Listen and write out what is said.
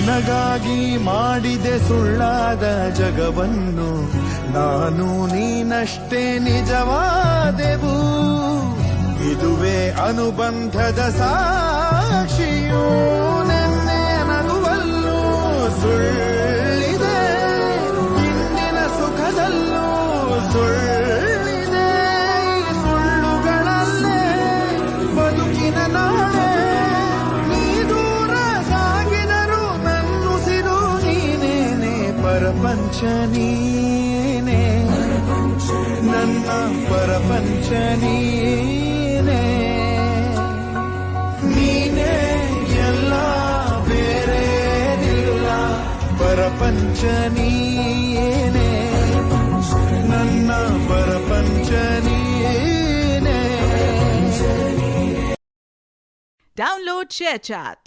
ನಿನಗಾಗಿ ಮಾಡಿದೆ ಸುಳ್ಳಾದ ಜಗವನ್ನು, ನಾನು ನೀನಷ್ಟೇ ನಿಜವಾದೆವು. ಇದುವೇ ಅನುಬಂಧದ ಸಾಕ್ಷಿಯೂ, ನೆನ್ನೆ ನಗುವಲ್ಲೂ ಸುಳ್ಳಿದೆ, ಇಂದಿನ ಸುಖದಲ್ಲೂ ಸುಳ್ಳಿದೆ. ಈ ಸುಳ್ಳುಗಳಲ್ಲೇ ಬದುಕಿನ ನಾಳೆ, ನೀ ದೂರ ಸಾಗಿದರು ನನ್ನುಸಿರು ನೀನೇನೆ. ಪರಪಂಚ ನೀನೇ, ನನ್ನ ಪರಪಂಚ ನೀನೇ. ನೀನೇ ಎಲ್ಲ ಬೇರೇನಿಲ್ಲ, ಪರಪಂಚ ನೀನೇ, ನನ್ನ ಪರಪಂಚ ನೀನೇ. Download ShareChat.